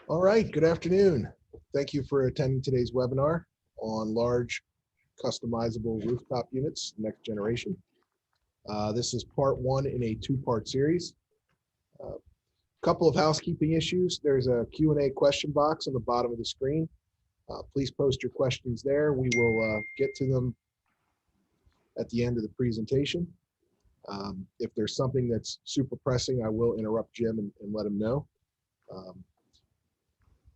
All right, good afternoon. Thank you for attending today's webinar on large customizable rooftop units, next generation. This is part one in a two-part series. Couple of housekeeping issues. There's a Q&A question box on the bottom of the screen. Please post your questions there. We will get to them at the end of the presentation. If there's something that's super pressing, I will interrupt Jim and let him know.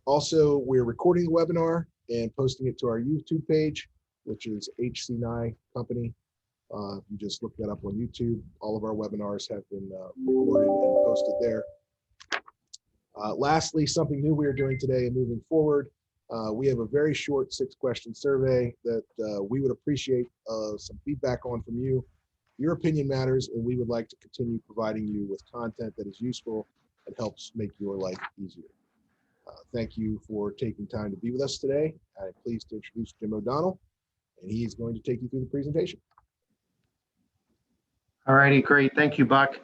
Also, we're recording the webinar and posting it to our YouTube page, which is HCNI Company. If you just look that up on YouTube, all of our webinars have been recorded and posted there. Lastly, something new we are doing today and moving forward, we have a very short 6-question survey that we would appreciate some feedback on from you. Your opinion matters, and we would like to continue providing you with content that is useful and helps make your life easier. Thank you for taking time to be with us today. I'm pleased to introduce Jim O'Donnell, and he's going to take you through the presentation. All righty, great. Thank you, Buck.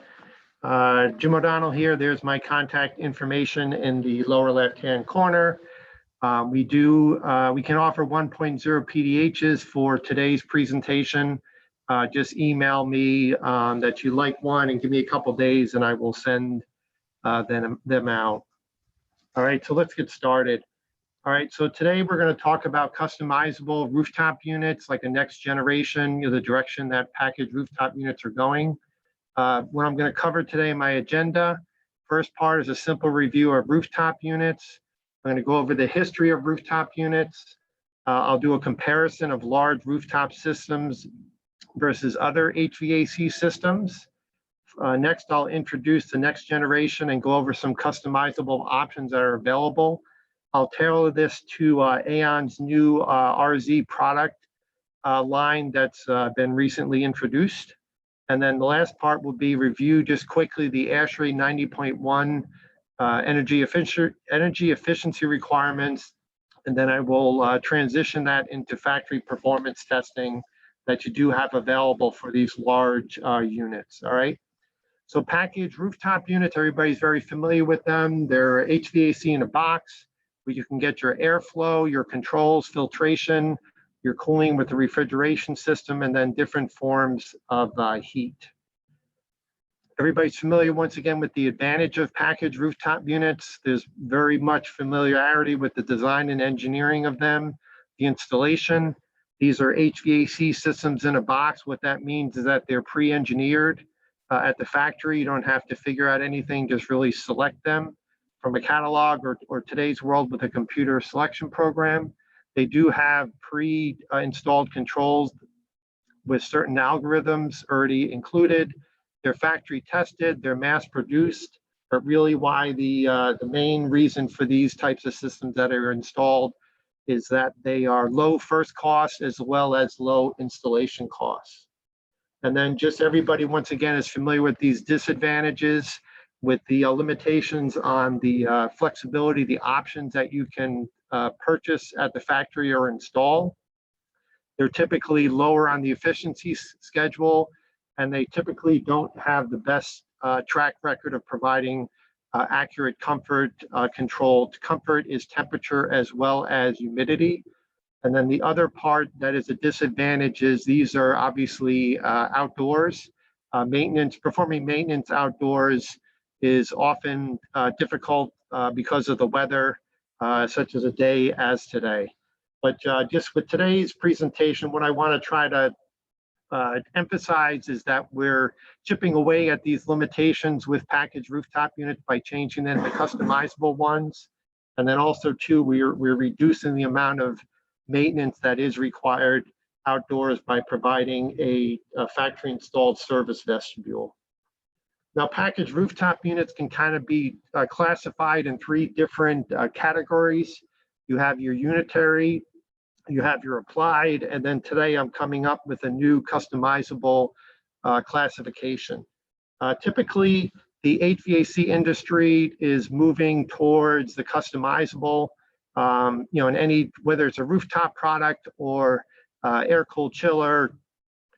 Jim O'Donnell here. There's my contact information in the lower left-hand corner. We can offer 1.0 PDHs for today's presentation. Just email me that you like one and give me a couple days and I will send them out. All right, so let's get started. All right, so today we're going to talk about customizable rooftop units, like the next generation, the direction that packaged rooftop units are going. What I'm going to cover today in my agenda, first part is a simple review of rooftop units. I'm going to go over the history of rooftop units. I'll do a comparison of large rooftop systems versus other HVAC systems. Next, I'll introduce the next generation and go over some customizable options that are available. I'll tailor this to AAON's new RZ product line that's been recently introduced. And then the last part will be review just quickly the ASHRAE 90.1 energy efficiency requirements. And then I will transition that into factory performance testing that you do have available for these large units, all right? So packaged rooftop units, everybody's very familiar with them. They're HVAC in a box where you can get your airflow, your controls, filtration, your cooling with the refrigeration system, and then different forms of heat. Everybody's familiar once again with the advantage of packaged rooftop units. There's very much familiarity with the design and engineering of them, the installation. These are HVAC systems in a box. What that means is that they're pre-engineered at the factory. You don't have to figure out anything, just really select them from a catalog or today's world with a computer selection program. They do have pre-installed controls with certain algorithms already included. They're factory tested, they're mass produced, but really why the main reason for these types of systems that are installed is that they are low first costs as well as low installation costs. And then just everybody, once again, is familiar with these disadvantages with the limitations on the flexibility, the options that you can purchase at the factory or install. They're typically lower on the efficiency schedule, and they typically don't have the best track record of providing accurate comfort control. Comfort is temperature as well as humidity. And then the other part that is a disadvantage is these are obviously outdoors. Performing maintenance outdoors is often difficult because of the weather, such as a day as today. But just with today's presentation, what I want to try to emphasize is that we're chipping away at these limitations with packaged rooftop units by changing them to customizable ones. And then also too, we're reducing the amount of maintenance that is required outdoors by providing a factory installed service vestibule. Now, packaged rooftop units can kind of be classified in 3 different categories. You have your unitary, you have your applied, and then today I'm coming up with a new customizable classification. Typically, the HVAC industry is moving towards the customizable. In whether it's a rooftop product or air-cooled chiller,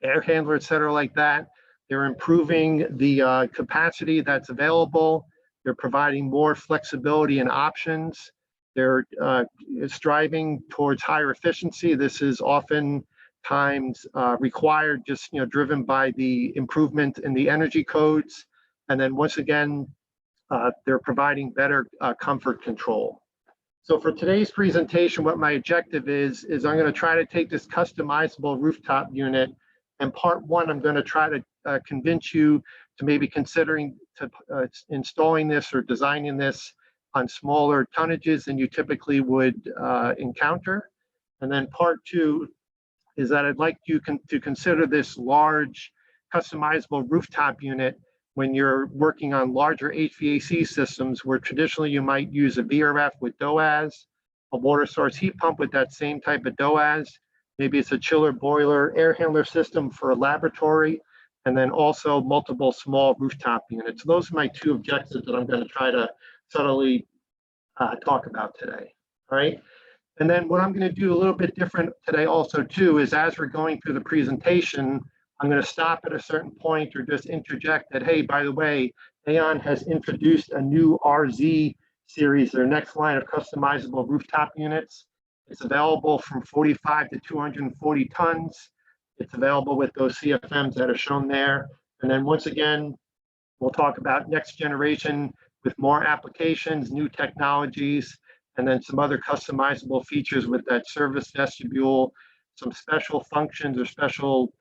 air handler, et cetera, like that, they're improving the capacity that's available. They're providing more flexibility and options. They're striving towards higher efficiency. This is oftentimes required, just driven by the improvement in the energy codes. And then once again, they're providing better comfort control. So for today's presentation, what my objective is I'm going to try to take this customizable rooftop unit, and part one, I'm going to try to convince you to maybe considering installing this or designing this on smaller tonnages than you typically would encounter. And then part two is that I'd like you to consider this large customizable rooftop unit when you're working on larger HVAC systems, where traditionally you might use a VRF with DOAS, a water source heat pump with that same type of DOAS. Maybe it's a chiller, boiler, air handler system for a laboratory, and then also multiple small rooftop units. Those are my two objectives that I'm going to try to subtly talk about today. All right. And then what I'm going to do a little bit different today also too is, as we're going through the presentation, I'm going to stop at a certain point or just interject that, hey, by the way, AAON has introduced a new RZ series, their next line of customizable rooftop units. It's available from 45 to 240 tons. It's available with those CFMs that are shown there. And then once again, we'll talk about next generation with more applications, new technologies, and then some other customizable features with that service vestibule, some special functions or special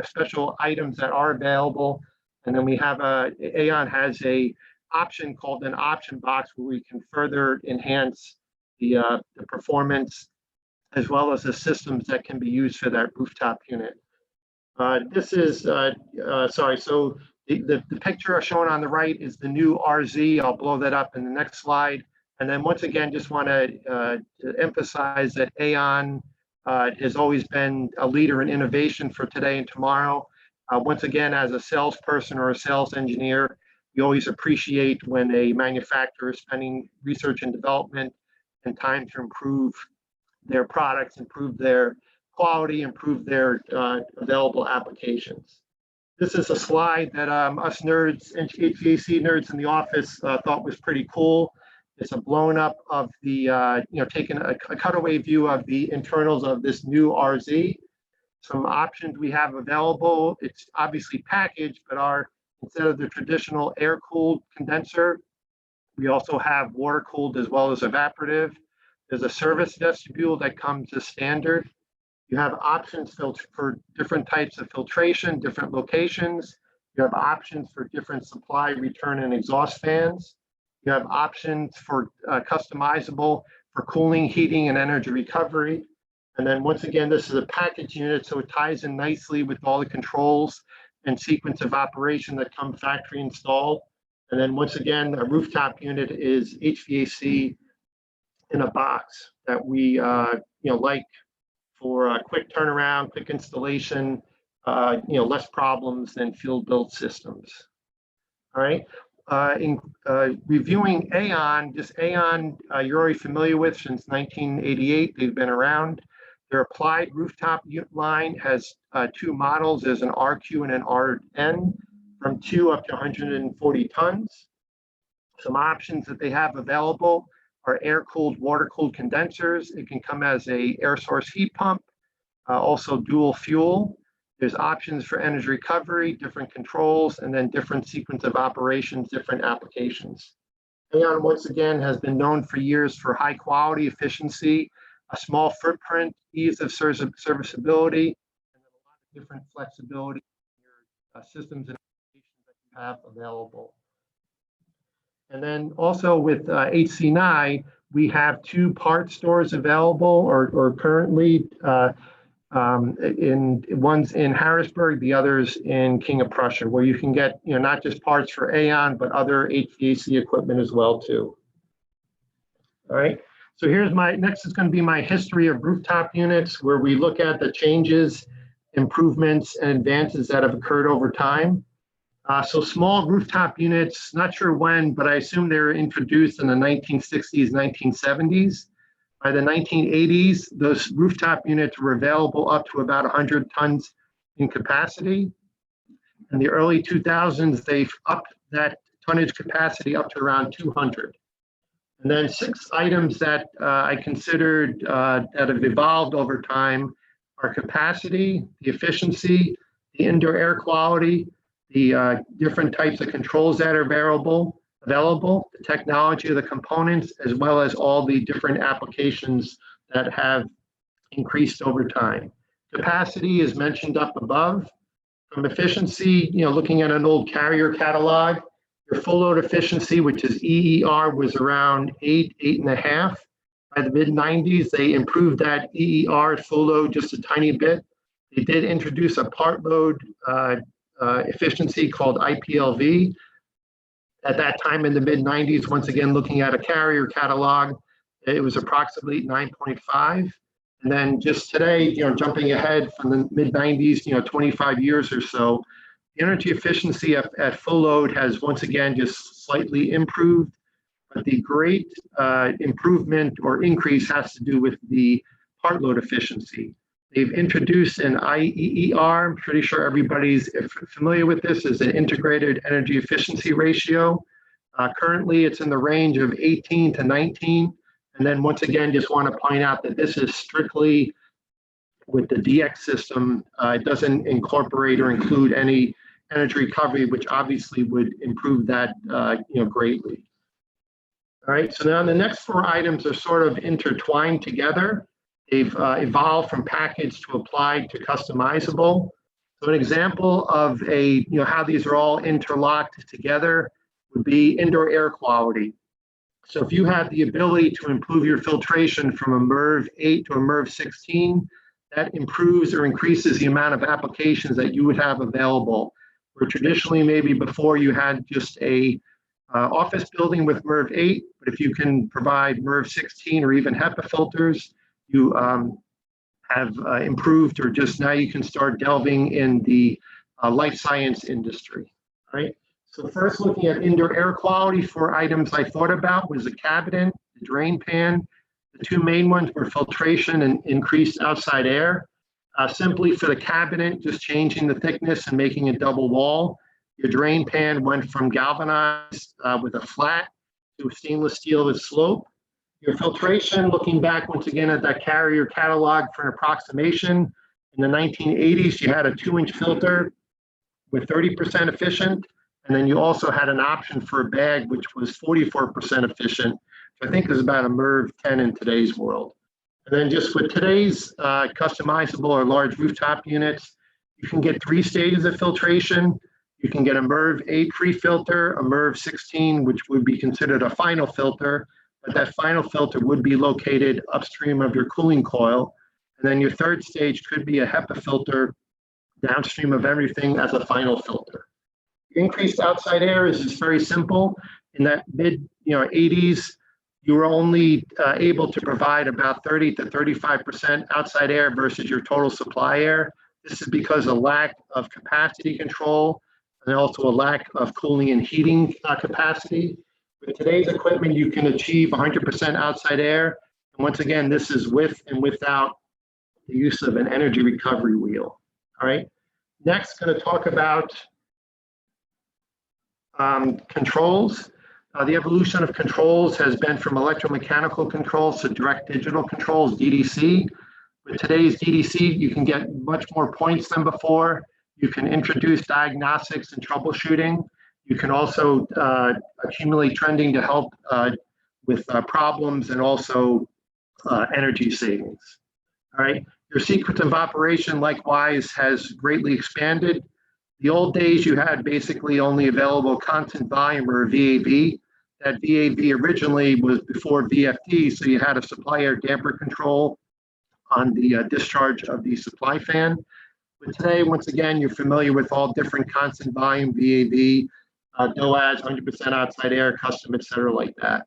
special items that are available. And then we have AAON has a option called an option box, where we can further enhance the performance as well as the systems that can be used for that rooftop unit. This is sorry. So the picture shown on the right is the new RZ. I'll blow that up in the next slide. And then once again, just want to emphasize that AAON has always been a leader in innovation for today and tomorrow. Once again, as a salesperson or a sales engineer, we always appreciate when a manufacturer is spending research and development and time to improve their products, improve their quality, improve their available applications. This is a slide that us nerds, HVAC nerds in the office thought was pretty cool. It's a blown up of the, taking a cutaway view of the internals of this new RZ. Some options we have available. It's obviously packaged, but instead of the traditional air-cooled condenser, we also have water-cooled as well as evaporative. There's a service vestibule that comes as standard. You have options for different types of filtration, different locations. You have options for different supply, return, and exhaust fans. You have options for customizable for cooling, heating, and energy recovery. And then once again, this is a package unit, so it ties in nicely with all the controls and sequence of operation that come factory installed. And then once again, a rooftop unit is HVAC in a box that we like for a quick turnaround, quick installation, less problems than field-built systems. All right. In reviewing AAON, this AAON you're already familiar with since 1988. They've been around. Their applied rooftop line has two models. There's an RQ and an RN, from 2 up to 140 tons. Some options that they have available are air-cooled, water-cooled condensers. It can come as a air source heat pump, also dual fuel. There's options for energy recovery, different controls, and then different sequence of operations, different applications. AAON, once again, has been known for years for high quality, efficiency, a small footprint, ease of serviceability, and then a lot of different flexibility in your systems and applications that you have available. And then also with HC9, we have 2 part stores available or currently one's in Harrisburg, the other's in King of Prussia, where you can get not just parts for AAON, but other HVAC equipment as well too. All right, so here's next is going to be my history of rooftop units, where we look at the changes, improvements, and advances that have occurred over time. So small rooftop units, not sure when, but I assume they were introduced in the 1960s, 1970s. By the 1980s, those rooftop units were available up to about 100 tons in capacity. In the early 2000s, they've upped that tonnage capacity up to around 200. And then 6 items that I considered that have evolved over time are capacity, the efficiency, the indoor air quality, the different types of controls that are available, the technology of the components, as well as all the different applications that have increased over time. Capacity is mentioned up above. From efficiency, looking at an old Carrier catalog, your full load efficiency, which is EER, was around 8.5. By the mid-90s, they improved that EER full load just a tiny bit. They did introduce a part load efficiency called IPLV. At that time in the mid-90s, once again, looking at a Carrier catalog, it was approximately 9.5. And then just today, jumping ahead from the mid-90s, 25 years or so, the energy efficiency at full load has once again just slightly improved. But the great improvement or increase has to do with the part load efficiency. They've introduced an IEER. I'm pretty sure everybody's familiar with this, as an integrated energy efficiency ratio. Currently, it's in the range of 18 to 19. And then once again, just want to point out that this is strictly with the DX system. It doesn't incorporate or include any energy recovery, which obviously would improve that greatly. All right, so now the next 4 items are sort of intertwined together. They've evolved from package to applied to customizable. So an example of how these are all interlocked together would be indoor air quality. So if you have the ability to improve your filtration from a MERV 8 to a MERV 16, that improves or increases the amount of applications that you would have available. Where traditionally, maybe before you had just a office building with MERV 8, but if you can provide MERV 16 or even HEPA filters, you have improved, or just now you can start delving in the life science industry, right? So first, looking at indoor air quality, 4 items I thought about was the cabinet, the drain pan. The 2 main ones were filtration and increased outside air. Simply for the cabinet, just changing the thickness and making a double wall. Your drain pan went from galvanized with a flat to stainless steel with slope. Your filtration, looking back once again at that Carrier catalog for an approximation, in the 1980s, you had a 2-inch filter with 30% efficient. And then you also had an option for a bag, which was 44% efficient, which I think is about a MERV 10 in today's world. And then just with today's customizable or large rooftop units, you can get 3 stages of filtration. You can get a MERV 8 pre-filter, a MERV 16, which would be considered a final filter, but that final filter would be located upstream of your cooling coil. And then your 3rd stage could be a HEPA filter downstream of everything as a final filter. Increased outside air is just very simple. In that mid 80s, you were only able to provide about 30 to 35% outside air versus your total supply air. This is because of lack of capacity control and also a lack of cooling and heating capacity. With today's equipment, you can achieve 100% outside air. And once again, this is with and without the use of an energy recovery wheel. All right. Next, going to talk about controls. The evolution of controls has been from electromechanical controls to direct digital controls, DDC. With today's DDC, you can get much more points than before. You can introduce diagnostics and troubleshooting. You can also accumulate trending to help with problems and also energy savings. All right, your sequence of operation likewise has greatly expanded. The old days, you had basically only available constant volume or VAV. That VAV originally was before VFD, so you had a supply air damper control on the discharge of the supply fan. But today, once again, you're familiar with all different constant volume, VAV, DOAS, 100% outside air, custom, et cetera, like that.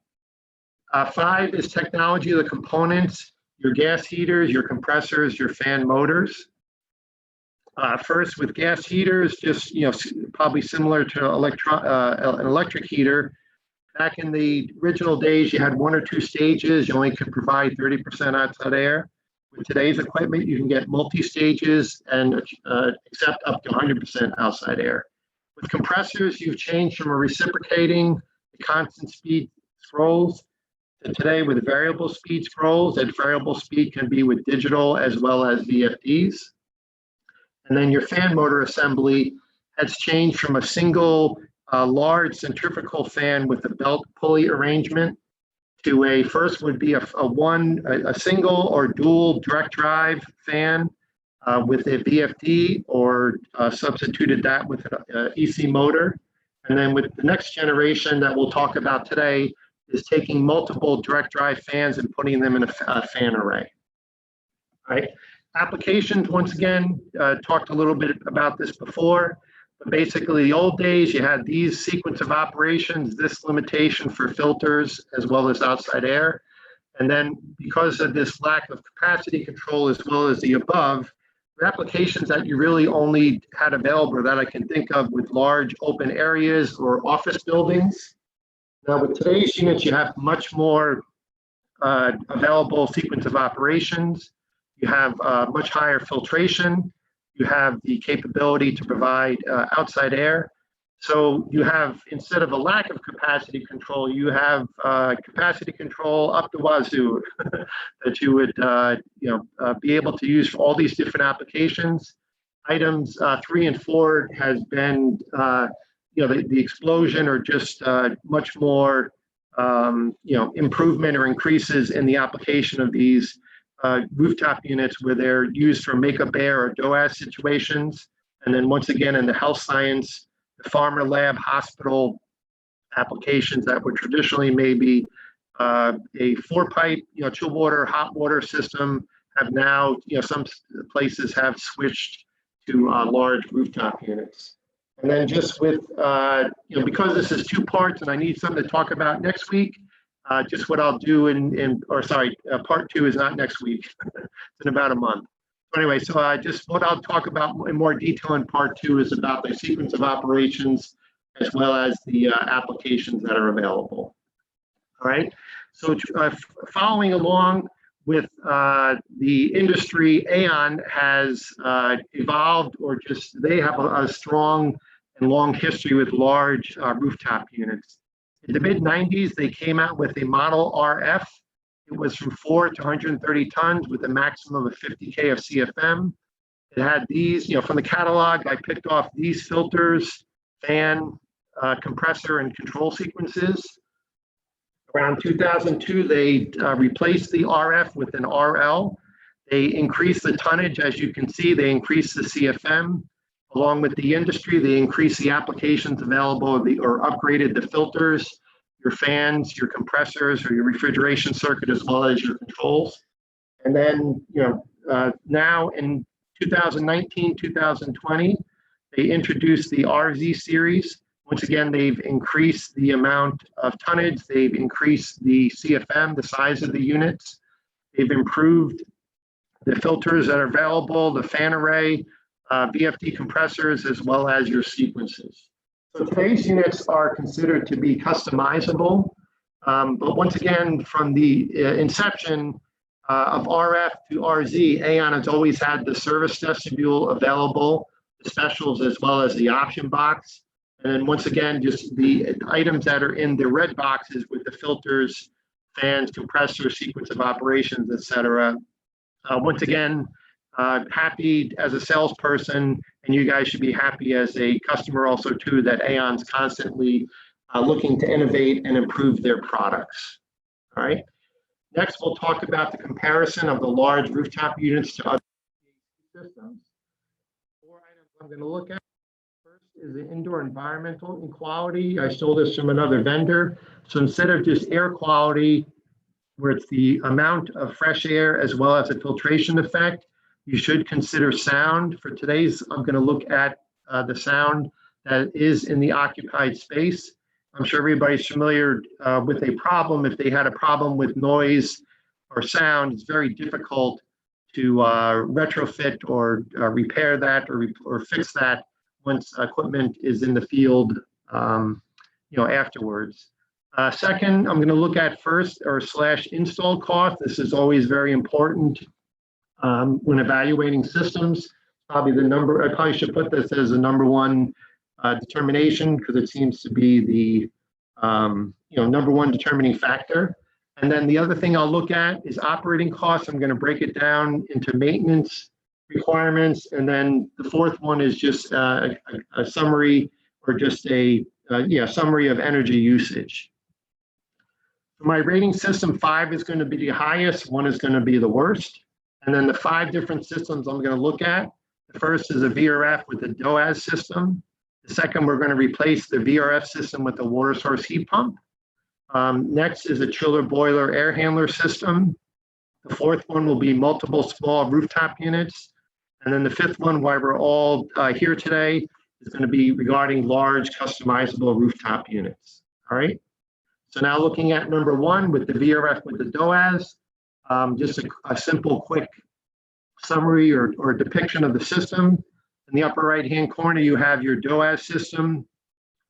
5 is technology of the components, your gas heaters, your compressors, your fan motors. First, with gas heaters, just probably similar to an electric heater. Back in the original days, you had 1 or 2 stages. You only could provide 30% outside air. With today's equipment, you can get multi-stages and accept up to 100% outside air. With compressors, you've changed from a reciprocating to constant speed throws. to today with variable speed scrolls. That variable speed can be with digital as well as VFDs. And then your fan motor assembly has changed from a single large centrifugal fan with a belt pulley arrangement to a first would be a single or dual direct drive fan with a VFD, or substituted that with an EC motor. And then with the next generation that we'll talk about today is taking multiple direct drive fans and putting them in a fan array. All right. Applications, once again, talked a little bit about this before, but basically the old days you had these sequence of operations, this limitation for filters as well as outside air. And then because of this lack of capacity control as well as the above, the applications that you really only had available that I can think of with large open areas or office buildings. Now with today's units, you have much more available sequence of operations. You have much higher filtration. You have the capability to provide outside air. So you have, instead of a lack of capacity control, you have capacity control up the wazoo that you would be able to use for all these different applications. Items 3 and 4 has been the explosion or just much more improvement or increases in the application of these rooftop units where they're used for makeup air or DOAS situations. And then once again in the health science, the pharma lab, hospital applications that were traditionally maybe a 4-pipe, chilled water, hot water system have now, some places have switched to large rooftop units. And then just with, because this is 2 parts and I need something to talk about next week, just what I'll do part 2 is not next week. It's in about a month. So anyway, so just what I'll talk about in more detail in part 2 is about the sequence of operations as well as the applications that are available. All right. So following along with the industry, AAON has evolved, or just they have a strong and long history with large rooftop units. In the mid-90s, they came out with a model RF. It was from 4 to 130 tons with a maximum of 50K of CFM. It had these, from the catalog, I picked off these filters, fan, compressor, and control sequences. Around 2002, they replaced the RF with an RL. They increased the tonnage, as you can see, they increased the CFM. Along with the industry, they increased the applications available or upgraded the filters, your fans, your compressors, or your refrigeration circuit, as well as your controls. And then, now in 2019, 2020, they introduced the RZ series. Once again, they've increased the amount of tonnage. They've increased the CFM, the size of the units. They've improved the filters that are available, the fan array, VFD compressors, as well as your sequences. So today's units are considered to be customizable, but once again, from the inception of RF to RZ, AAON has always had the service vestibule available, the specials as well as the option box. And then once again, just the items that are in the red boxes with the filters, fans, compressors, sequence of operations, etc. Once again, happy as a salesperson, and you guys should be happy as a customer also too, that AAON's constantly looking to innovate and improve their products. All right. Next, we'll talk about the comparison of the large rooftop units to other systems. 4 items I'm going to look at. First is the indoor environmental quality. I stole this from another vendor. So instead of just air quality, where it's the amount of fresh air as well as a filtration effect, you should consider sound. For today's, I'm going to look at the sound that is in the occupied space. I'm sure everybody's familiar with a problem. If they had a problem with noise or sound, it's very difficult to retrofit or repair that or fix that once equipment is in the field, afterwards. Second, I'm going to look at first or / install cost. This is always very important when evaluating systems. Probably the number, I probably should put this as the number 1 determination, because it seems to be the number 1 determining factor. And then the other thing I'll look at is operating costs. I'm going to break it down into maintenance requirements. And then the fourth one is just a summary, or just a summary of energy usage. For my rating system, 5 is going to be the highest, 1 is going to be the worst. And then the 5 different systems I'm going to look at. The first is a VRF with a DOAS system. The second, we're going to replace the VRF system with a water source heat pump. Next is a chiller boiler air handler system. The fourth one will be multiple small rooftop units. And then the fifth one, why we're all here today, is going to be regarding large customizable rooftop units. All right. So now looking at number 1 with the VRF with the DOAS, just a simple quick summary or depiction of the system. In the upper right-hand corner, you have your DOAS system.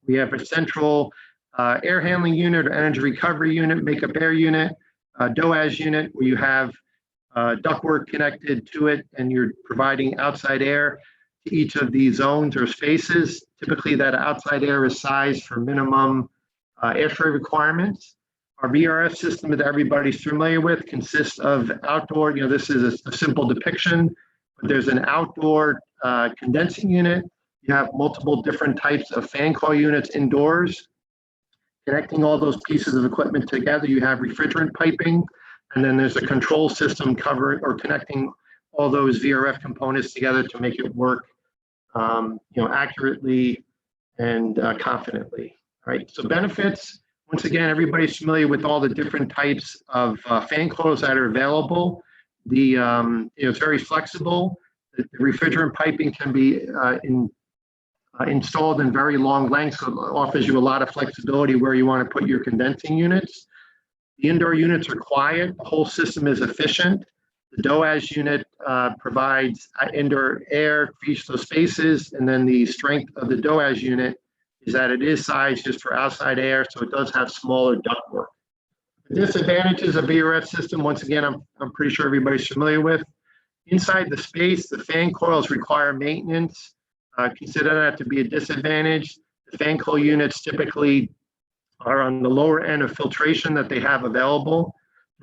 We have a central air handling unit or energy recovery unit, makeup air unit, DOAS unit, where you have ductwork connected to it, and you're providing outside air to each of these zones or spaces. Typically, that outside air is sized for minimum ASHRAE requirements. Our VRF system that everybody's familiar with consists of outdoor, this is a simple depiction, but there's an outdoor condensing unit. You have multiple different types of fan coil units indoors. Connecting all those pieces of equipment together, you have refrigerant piping, and then there's a control system covering or connecting all those VRF components together to make it work, accurately and confidently. Right. So benefits. Once again, everybody's familiar with all the different types of fan coils that are available. It's very flexible. The refrigerant piping can be installed in very long lengths, so it offers you a lot of flexibility where you want to put your condensing units. The indoor units are quiet. The whole system is efficient. The DOAS unit provides indoor air for each of those spaces, and then the strength of the DOAS unit is that it is sized just for outside air, so it does have smaller ductwork. The disadvantages of VRF system, once again, I'm pretty sure everybody's familiar with. Inside the space, the fan coils require maintenance. Consider that to be a disadvantage. The fan coil units typically are on the lower end of filtration that they have available.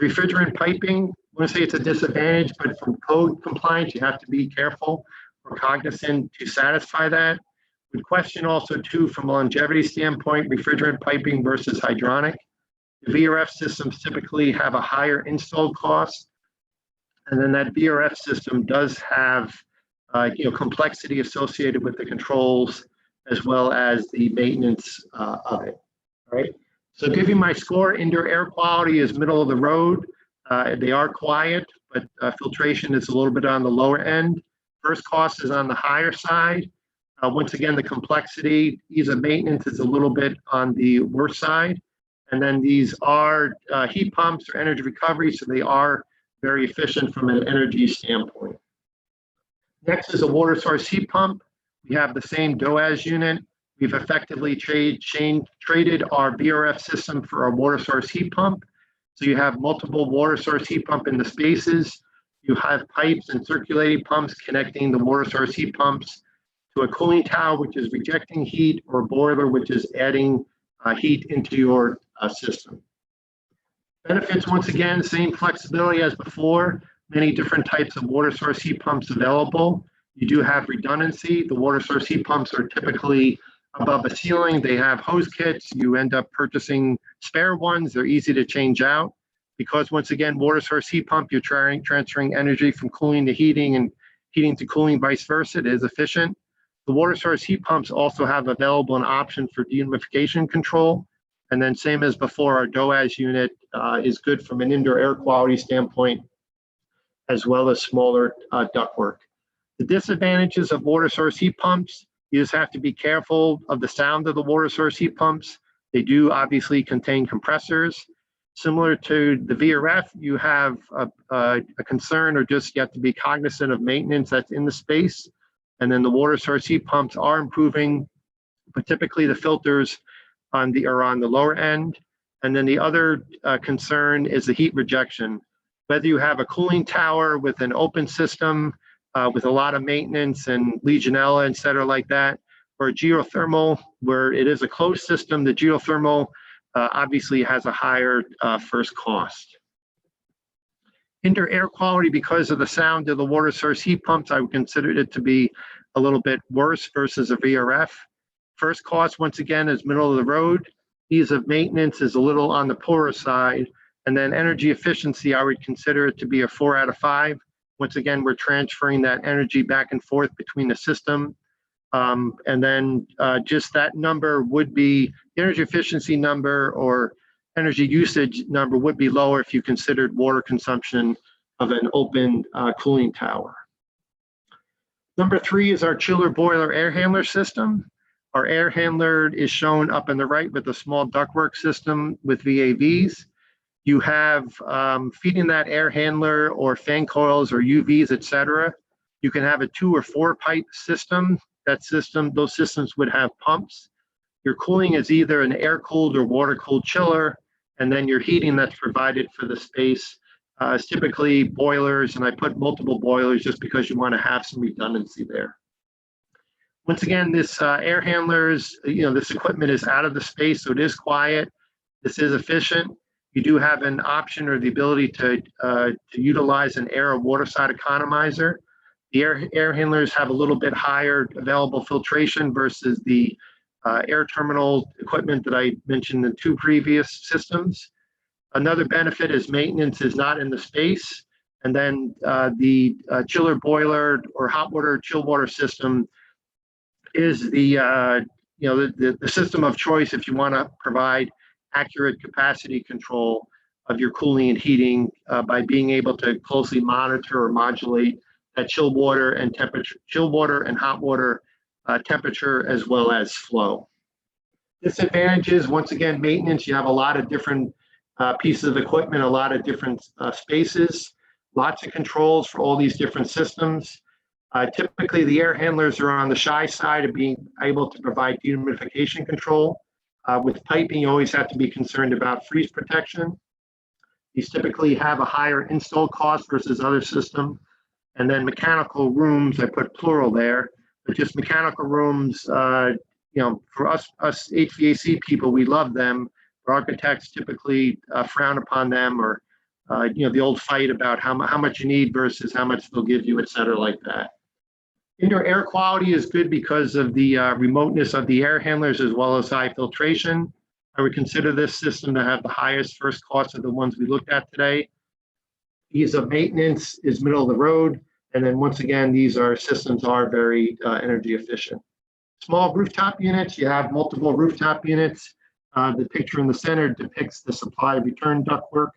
Refrigerant piping, I want to say it's a disadvantage, but from code compliance, you have to be careful or cognizant to satisfy that. Good question also too, from a longevity standpoint, refrigerant piping versus hydronic. The VRF systems typically have a higher install cost, and then that VRF system does have complexity associated with the controls as well as the maintenance of it. All right. So giving my score, indoor air quality is middle of the road. They are quiet, but filtration is a little bit on the lower end. First cost is on the higher side. Once again, the complexity, ease of maintenance is a little bit on the worse side. And then these are heat pumps or energy recovery, so they are very efficient from an energy standpoint. Next is a water source heat pump. We have the same DOAS unit. We've effectively traded our VRF system for our water source heat pump. So you have multiple water source heat pump in the spaces. You have pipes and circulating pumps connecting the water source heat pumps to a cooling tower, which is rejecting heat, or a boiler, which is adding heat into your system. Benefits, once again, same flexibility as before. Many different types of water source heat pumps available. You do have redundancy. The water source heat pumps are typically above a ceiling. They have hose kits. You end up purchasing spare ones. They're easy to change out. Because once again, water source heat pump, you're transferring energy from cooling to heating and heating to cooling, vice versa. It is efficient. The water source heat pumps also have available an option for dehumidification control. And then same as before, our DOAS unit is good from an indoor air quality standpoint, as well as smaller ductwork. The disadvantages of water source heat pumps, you just have to be careful of the sound of the water source heat pumps. They do obviously contain compressors. Similar to the VRF, you have a concern, or just you have to be cognizant of maintenance that's in the space. And then the water source heat pumps are improving, but typically the filters are on the lower end. And then the other concern is the heat rejection. Whether you have a cooling tower with an open system with a lot of maintenance and Legionella, et cetera, like that, or a geothermal where it is a closed system, the geothermal obviously has a higher first cost. Indoor air quality, because of the sound of the water source heat pumps, I would consider it to be a little bit worse versus a VRF. First cost, once again, is middle of the road. Ease of maintenance is a little on the poorer side. And then energy efficiency, I would consider it to be a 4 out of 5. Once again, we're transferring that energy back and forth between the system. And then just that number would be, the energy efficiency number or energy usage number would be lower if you considered water consumption of an open cooling tower. Number 3 is our chiller boiler air handler system. Our air handler is shown up on the right with a small ductwork system with VAVs. You have feeding that air handler or fan coils or UVs, etc. You can have a 2 or 4 pipe system. Those systems would have pumps. Your cooling is either an air-cooled or water-cooled chiller, and then your heating that's provided for the space is typically boilers, and I put multiple boilers just because you want to have some redundancy there. Once again, this air handlers, this equipment is out of the space, so it is quiet. This is efficient. You do have an option or the ability to utilize an air or water side economizer. The air handlers have a little bit higher available filtration versus the air terminal equipment that I mentioned in 2 previous systems. Another benefit is maintenance is not in the space. And then the chiller boiler or hot water chill water system is the system of choice if you want to provide accurate capacity control of your cooling and heating by being able to closely monitor or modulate that chill water and hot water temperature as well as flow. Disadvantages, once again, maintenance. You have a lot of different pieces of equipment, a lot of different spaces, lots of controls for all these different systems. Typically, the air handlers are on the shy side of being able to provide dehumidification control. With piping, you always have to be concerned about freeze protection. These typically have a higher install cost versus other systems. And then mechanical rooms, I put plural there, but just mechanical rooms, for us HVAC people, we love them. But architects typically frown upon them, or the old fight about how much you need versus how much they'll give you, et cetera, like that. Indoor air quality is good because of the remoteness of the air handlers as well as high filtration. I would consider this system to have the highest first cost of the ones we looked at today. Ease of maintenance is middle of the road. And then once again, these systems are very energy efficient. Small rooftop units, you have multiple rooftop units. The picture in the center depicts the supply return ductwork.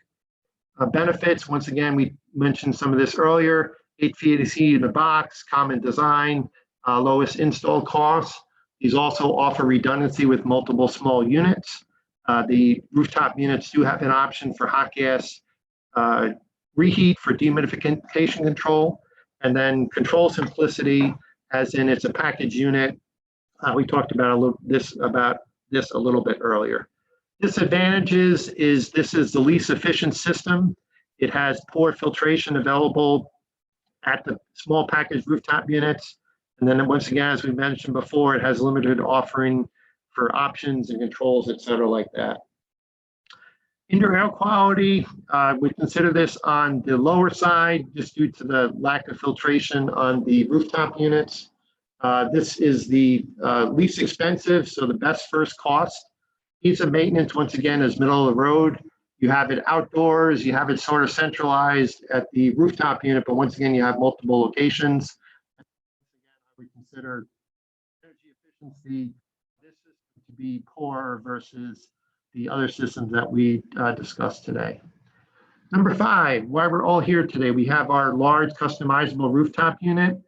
Benefits, once again, we mentioned some of this earlier. HVAC in the box, common design, lowest install costs. These also offer redundancy with multiple small units. The rooftop units do have an option for hot gas reheat for dehumidification control, and then control simplicity, as in it's a package unit. We talked about this a little bit earlier. Disadvantages is this is the least efficient system. It has poor filtration available at the small package rooftop units. And then once again, as we mentioned before, it has limited offering for options and controls, et cetera, like that. Indoor air quality, we consider this on the lower side just due to the lack of filtration on the rooftop units. This is the least expensive, so the best first cost. Ease of maintenance, once again, is middle of the road. You have it outdoors, you have it sort of centralized at the rooftop unit, but once again, you have multiple locations. We consider energy efficiency, this system to be poor versus the other systems that we discussed today. Number 5, why we're all here today, we have our large customizable rooftop unit.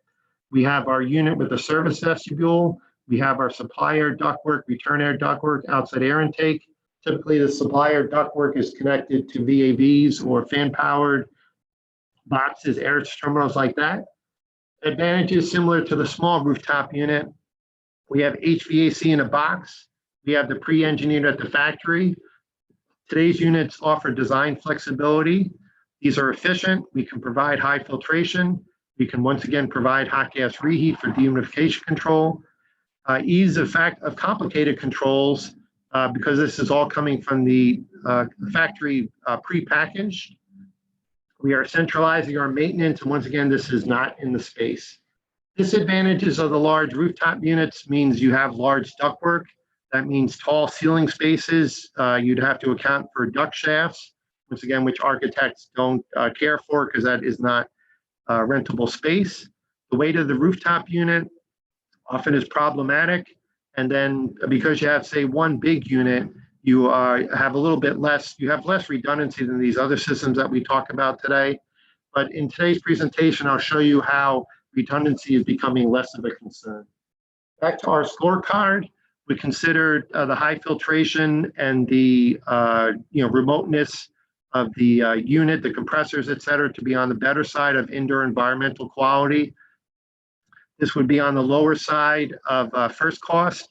We have our unit with a service vestibule. We have our supply air ductwork, return air ductwork, outside air intake. Typically, the supply air ductwork is connected to VAVs or fan-powered boxes, air terminals like that. Advantages similar to the small rooftop unit. We have HVAC in a box. We have the pre-engineered at the factory. Today's units offer design flexibility. These are efficient. We can provide high filtration. We can once again provide hot gas reheat for dehumidification control. Ease of complicated controls. because this is all coming from the factory pre-packaged. We are centralizing our maintenance, and once again, this is not in the space. Disadvantages of the large rooftop units means you have large ductwork. That means tall ceiling spaces. You'd have to account for duct shafts, once again, which architects don't care for because that is not rentable space. The weight of the rooftop unit often is problematic. And then because you have, say, one big unit, you have a little bit less, you have less redundancy than these other systems that we talk about today. But in today's presentation, I'll show you how redundancy is becoming less of a concern. Back to our scorecard, we considered the high filtration and the remoteness of the unit, the compressors, et cetera, to be on the better side of indoor environmental quality. This would be on the lower side of first cost.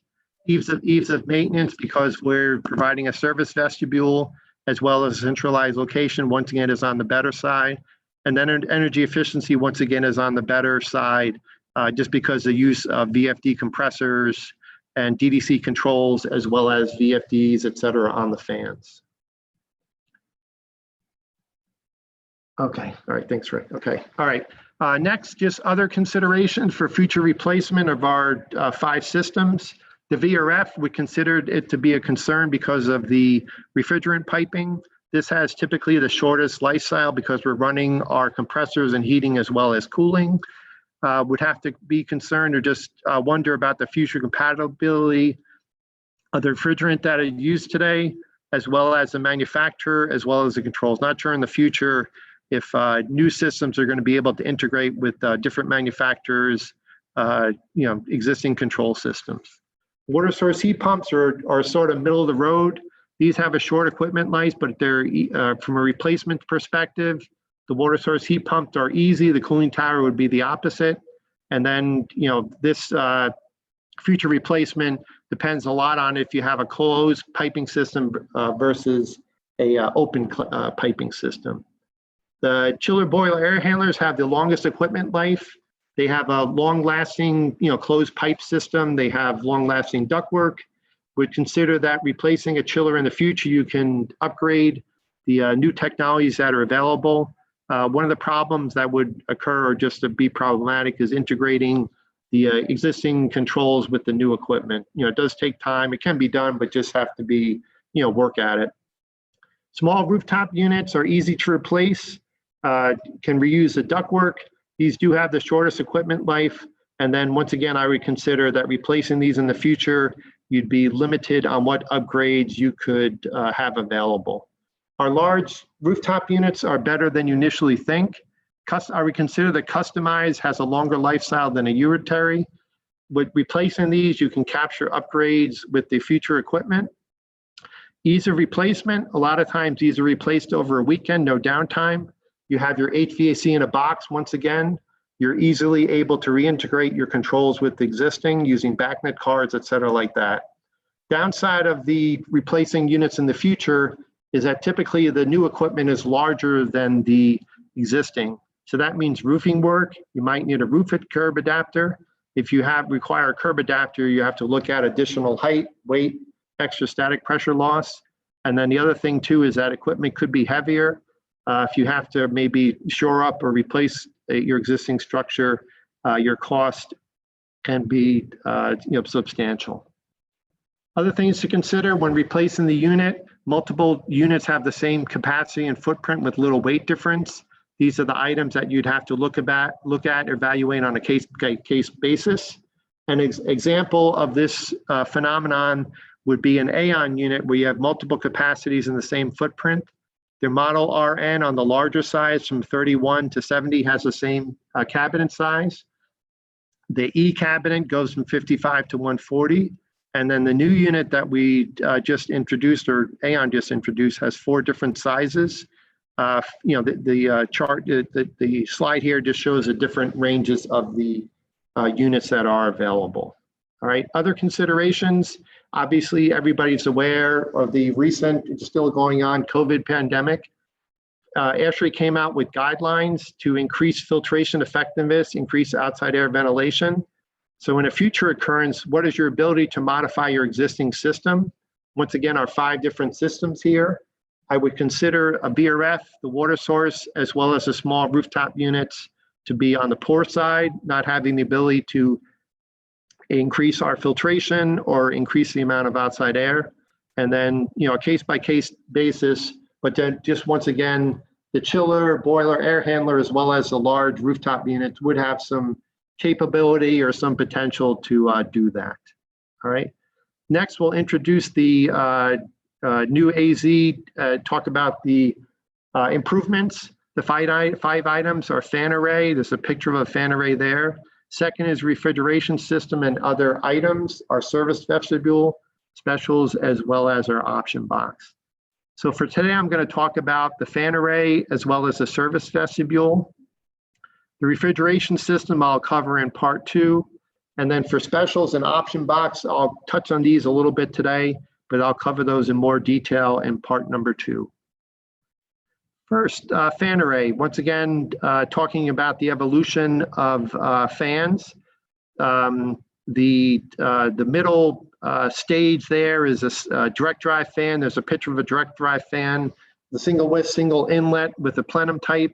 Ease of maintenance, because we're providing a service vestibule as well as a centralized location, once again, is on the better side. And then energy efficiency, once again, is on the better side, just because the use of VFD compressors and DDC controls, as well as VFDs, et cetera, on the fans. Okay, all right, thanks, Rick. Okay, all right. Next, just other considerations for future replacement of our 5 systems. The VRF, we considered it to be a concern because of the refrigerant piping. This has typically the shortest lifestyle because we're running our compressors and heating as well as cooling. Would have to be concerned or just wonder about the future compatibility of the refrigerant that is used today, as well as the manufacturer, as well as the controls. Not sure in the future if new systems are going to be able to integrate with different manufacturers, existing control systems. Water source heat pumps are sort of middle of the road. These have a short equipment life, but they're from a replacement perspective, the water source heat pumps are easy. The cooling tower would be the opposite. And then, this future replacement depends a lot on if you have a closed piping system versus a open piping system. The chiller boiler air handlers have the longest equipment life. They have a long-lasting, closed pipe system. They have long-lasting ductwork. Would consider that replacing a chiller in the future, you can upgrade the new technologies that are available. One of the problems that would occur, or just to be problematic, is integrating the existing controls with the new equipment. It does take time. It can be done, but just have to be, work at it. Small rooftop units are easy to replace. Can reuse the ductwork. These do have the shortest equipment life. And then once again, I would consider that replacing these in the future, you'd be limited on what upgrades you could have available. Our large rooftop units are better than you initially think. I would consider that Customize has a longer lifestyle than a Unitary. With replacing these, you can capture upgrades with the future equipment. Ease of replacement, a lot of times these are replaced over a weekend, no downtime. You have your HVAC in a box. Once again, you're easily able to reintegrate your controls with existing using backnet cards, et cetera, like that. Downside of the replacing units in the future is that typically the new equipment is larger than the existing. So that means roofing work. You might need a roof curb adapter. If you require a curb adapter, you have to look at additional height, weight, extra static pressure loss. And then the other thing too is that equipment could be heavier. If you have to maybe shore up or replace your existing structure, your cost can be substantial. Other things to consider when replacing the unit, multiple units have the same capacity and footprint with little weight difference. These are the items that you'd have to look at, evaluate on a case-by-case basis. An example of this phenomenon would be an AON unit where you have multiple capacities in the same footprint. Their model RN on the larger size from 31 to 70 has the same cabinet size. The E cabinet goes from 55 to 140. And then the new unit that we just introduced, or AON just introduced, has 4 different sizes. The chart, the slide here just shows the different ranges of the units that are available. All right, other considerations. Obviously, everybody's aware of the recent, it's still going on, COVID pandemic. ASHRAE came out with guidelines to increase filtration effectiveness, increase outside air ventilation. So in a future occurrence, what is your ability to modify your existing system? Once again, our 5 different systems here. I would consider a VRF, the water source, as well as the small rooftop units to be on the poor side, not having the ability to increase our filtration or increase the amount of outside air. And then, a case-by-case basis, but then just once again, the chiller, boiler, air handler, as well as the large rooftop units would have some capability or some potential to do that. All right. Next, we'll introduce the new AZ, talk about the improvements. The 5 items are fan array. There's a picture of a fan array there. Second is refrigeration system and other items, our service vestibule specials, as well as our option box. So for today, I'm going to talk about the fan array as well as the service vestibule. The refrigeration system I'll cover in part 2. And then for specials and option box, I'll touch on these a little bit today, but I'll cover those in more detail in part number 2. First, fan array. Once again, talking about the evolution of fans. The middle stage there is a direct drive fan. There's a picture of a direct drive fan, the single width, single inlet with a plenum type.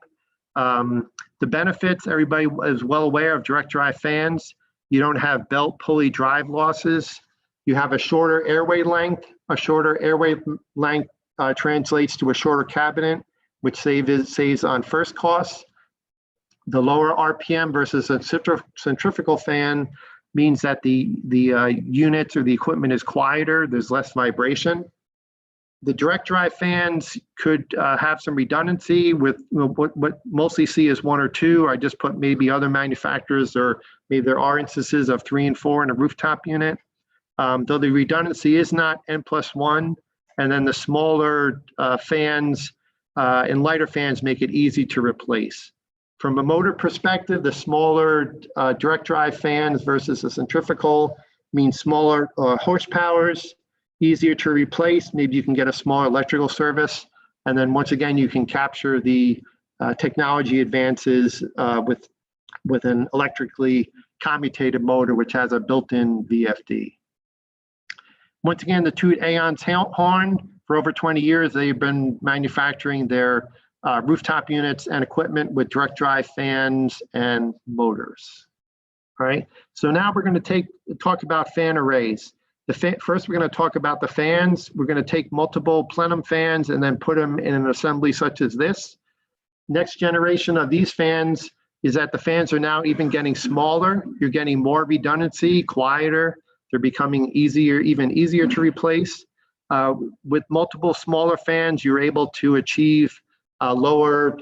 The benefits, everybody is well aware of direct drive fans. You don't have belt pulley drive losses. You have a shorter airway length. A shorter airway length translates to a shorter cabinet, which saves on first costs. The lower RPM versus a centrifugal fan means that the units or the equipment is quieter. There's less vibration. The direct drive fans could have some redundancy with what mostly see as 1 or 2. I just put maybe other manufacturers, or maybe there are instances of 3 and 4 in a rooftop unit. Though the redundancy is not N+1, and then the smaller fans and lighter fans make it easy to replace. From a motor perspective, the smaller direct drive fans versus the centrifugal means smaller horsepowers, easier to replace. Maybe you can get a small electrical service. And then once again, you can capture the technology advances with an electrically commutated motor, which has a built-in VFD. Once again, the Toot Aeon's horn, for over 20 years, they've been manufacturing their rooftop units and equipment with direct drive fans and motors. All right, so now we're going to talk about fan arrays. First, we're going to talk about the fans. We're going to take multiple plenum fans and then put them in an assembly such as this. Next generation of these fans is that the fans are now even getting smaller. You're getting more redundancy, quieter. They're becoming even easier to replace. With multiple smaller fans, you're able to achieve a lower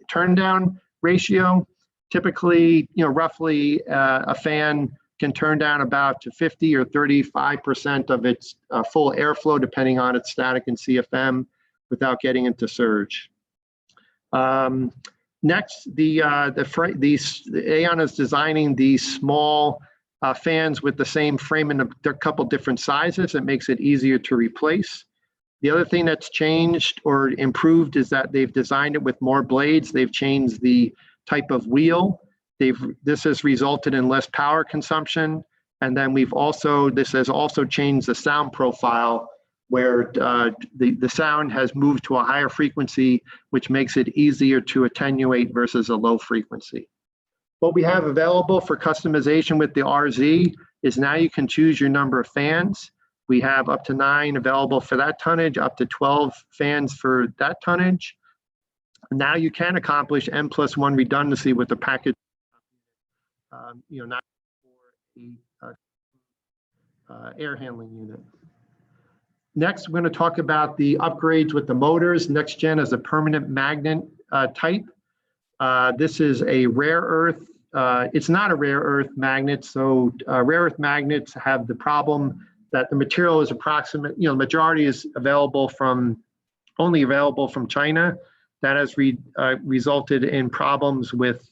turn down ratio. Typically, roughly a fan can turn down about to 50 or 35% of its full airflow, depending on its static and CFM, without getting into surge. Next, Aeon is designing these small fans with the same frame in a couple different sizes. It makes it easier to replace. The other thing that's changed or improved is that they've designed it with more blades. They've changed the type of wheel. This has resulted in less power consumption. And then this has also changed the sound profile, where the sound has moved to a higher frequency, which makes it easier to attenuate versus a low frequency. What we have available for customization with the RZ is now you can choose your number of fans. We have up to 9 available for that tonnage, up to 12 fans for that tonnage. Now you can accomplish N+1 redundancy with the package, not for the air handling unit. Next, we're going to talk about the upgrades with the motors. Next gen is a permanent magnet type. This is a rare earth. It's not a rare earth magnet. So rare earth magnets have the problem that the material is approximate, the majority is only available from China. That has resulted in problems with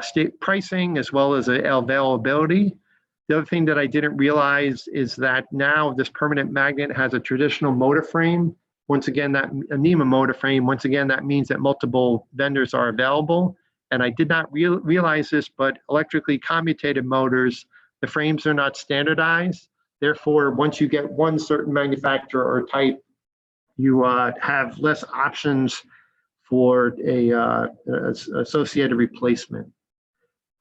state pricing as well as availability. The other thing that I didn't realize is that now this permanent magnet has a traditional motor frame. Once again, that a NEMA motor frame, once again, that means that multiple vendors are available. And I did not realize this, but electrically commutated motors, the frames are not standardized. Therefore, once you get one certain manufacturer or type, you have less options for a associated replacement.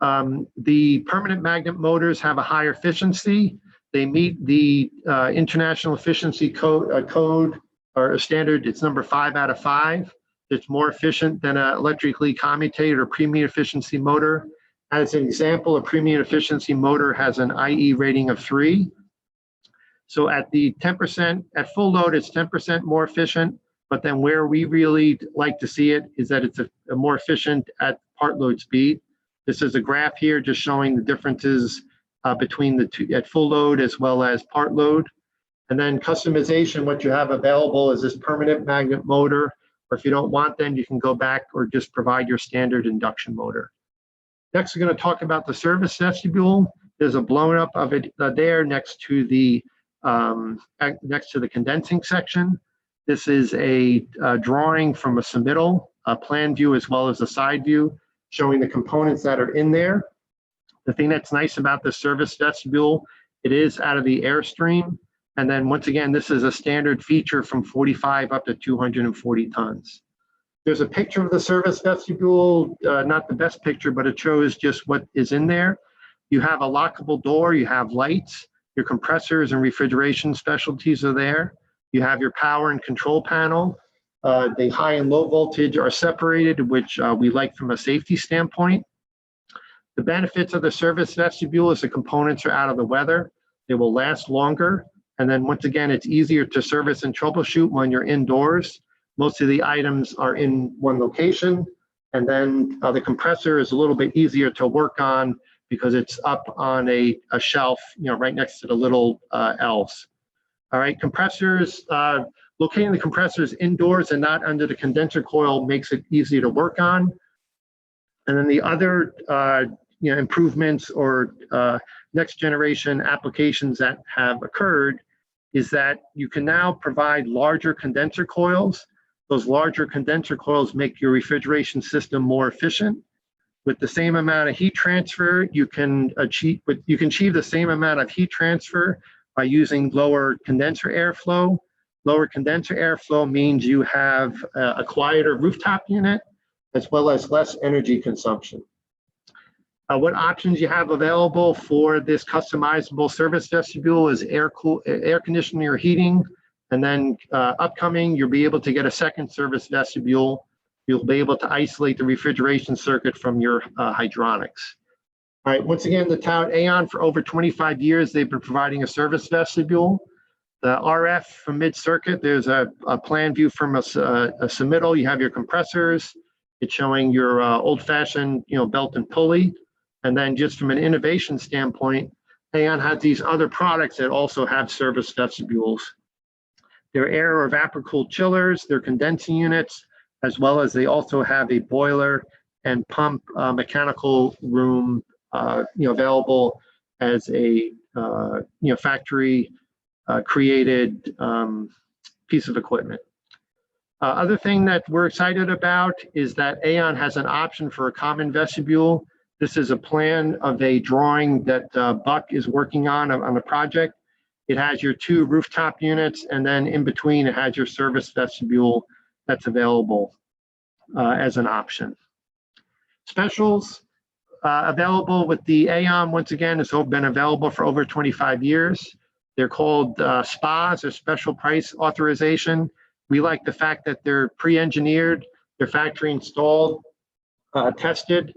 The permanent magnet motors have a higher efficiency. They meet the International Efficiency Code or standard. It's number 5 out of 5. It's more efficient than an electrically commutated or premium efficiency motor. As an example, a premium efficiency motor has an IE rating of 3. So at the 10%, at full load, it's 10% more efficient. But then where we really like to see it is that it's a more efficient at part load speed. This is a graph here just showing the differences between the two at full load as well as part load. And then customization, what you have available is this permanent magnet motor, or if you don't want them, you can go back or just provide your standard induction motor. Next, we're going to talk about the service vestibule. There's a blown up of it there next to the condensing section. This is a drawing from a submittal, a plan view as well as a side view, showing the components that are in there. The thing that's nice about the service vestibule, it is out of the airstream. And then once again, this is a standard feature from 45 up to 240 tons. There's a picture of the service vestibule, not the best picture, but it shows just what is in there. You have a lockable door, you have lights, your compressors and refrigeration specialties are there. You have your power and control panel. The high and low voltage are separated, which we like from a safety standpoint. The benefits of the service vestibule is the components are out of the weather. They will last longer. And then once again, it's easier to service and troubleshoot when you're indoors. Most of the items are in one location. And then the compressor is a little bit easier to work on because it's up on a shelf, right next to the little L's. All right, compressors, locating the compressors indoors and not under the condenser coil makes it easy to work on. And then the other improvements or next generation applications that have occurred is that you can now provide larger condenser coils. Those larger condenser coils make your refrigeration system more efficient. With the same amount of heat transfer, you can achieve the same amount of heat transfer by using lower condenser airflow. Lower condenser airflow means you have a quieter rooftop unit as well as less energy consumption. What options you have available for this customizable service vestibule is air conditioning or heating. And then upcoming, you'll be able to get a second service vestibule. You'll be able to isolate the refrigeration circuit from your hydronics. All right, once again, the tout AAON for over 25 years, they've been providing a service vestibule. The RF from mid-circuit, there's a plan view from a submittal. You have your compressors. It's showing your old-fashioned, belt and pulley. And then just from an innovation standpoint, AAON has these other products that also have service vestibules. They're air or vapor-cooled chillers, they're condensing units, as well as they also have a boiler and pump mechanical room, available as a factory created piece of equipment. Other thing that we're excited about is that AAON has an option for a common vestibule. This is a plan of a drawing that Buck is working on a project. It has your 2 rooftop units, and then in between it has your service vestibule that's available as an option. Specials available with the AAON, once again, has been available for over 25 years. They're called SPAs, or special price authorization. We like the fact that they're pre-engineered, they're factory installed, tested.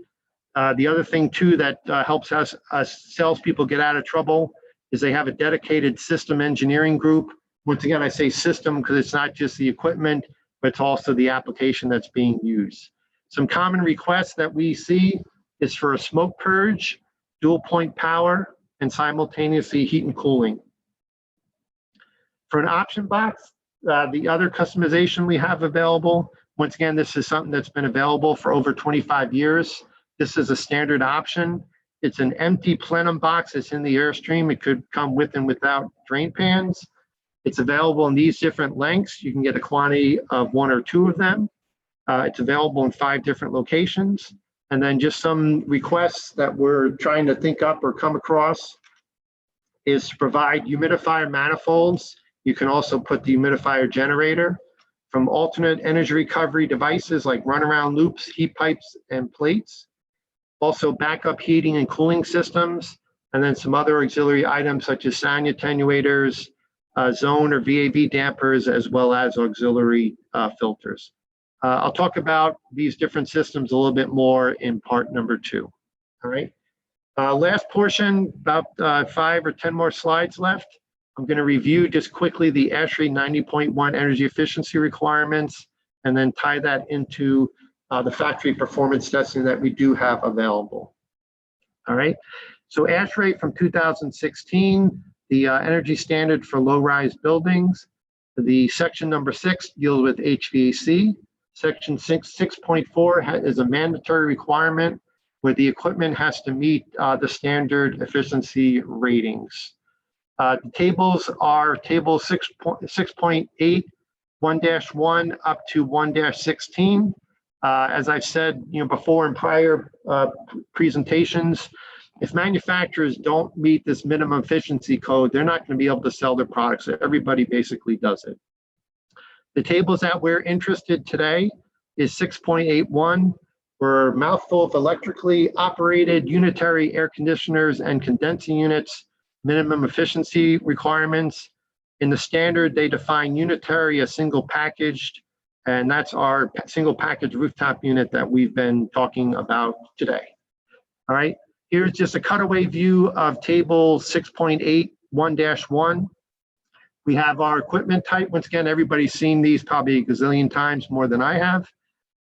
The other thing too that helps us salespeople get out of trouble is they have a dedicated system engineering group. Once again, I say system because it's not just the equipment, but it's also the application that's being used. Some common requests that we see is for a smoke purge, dual point power, and simultaneously heat and cooling. For an option box, the other customization we have available, once again, this is something that's been available for over 25 years. This is a standard option. It's an empty plenum box. It's in the Airstream. It could come with and without drain pans. It's available in these different lengths. You can get a quantity of 1 or 2 of them. It's available in 5 different locations. And then just some requests that we're trying to think up or come across is to provide humidifier manifolds. You can also put the humidifier generator. From alternate energy recovery devices like runaround loops, heat pipes, and plates. Also backup heating and cooling systems, and then some other auxiliary items such as sound attenuators, zone or VAV dampers, as well as auxiliary filters. I'll talk about these different systems a little bit more in part number 2. All right. Last portion, about 5 or 10 more slides left. I'm going to review just quickly the ASHRAE 90.1 energy efficiency requirements, and then tie that into the factory performance testing that we do have available. All right. So ASHRAE from 2016, the energy standard for low-rise buildings. The section number 6 deals with HVAC. Section 6.4 is a mandatory requirement where the equipment has to meet the standard efficiency ratings. The tables are table 6.8, 1-1 up to 1-16. As I've said, before in prior presentations, if manufacturers don't meet this minimum efficiency code, they're not going to be able to sell their products. Everybody basically does it. The tables that we're interested today is 6.81 for mouthful of electrically operated unitary air conditioners and condensing units, minimum efficiency requirements. In the standard, they define unitary as single packaged, and that's our single package rooftop unit that we've been talking about today. All right, here's just a cutaway view of table 6.8, 1-1. We have our equipment type. Once again, everybody's seen these probably a gazillion times more than I have.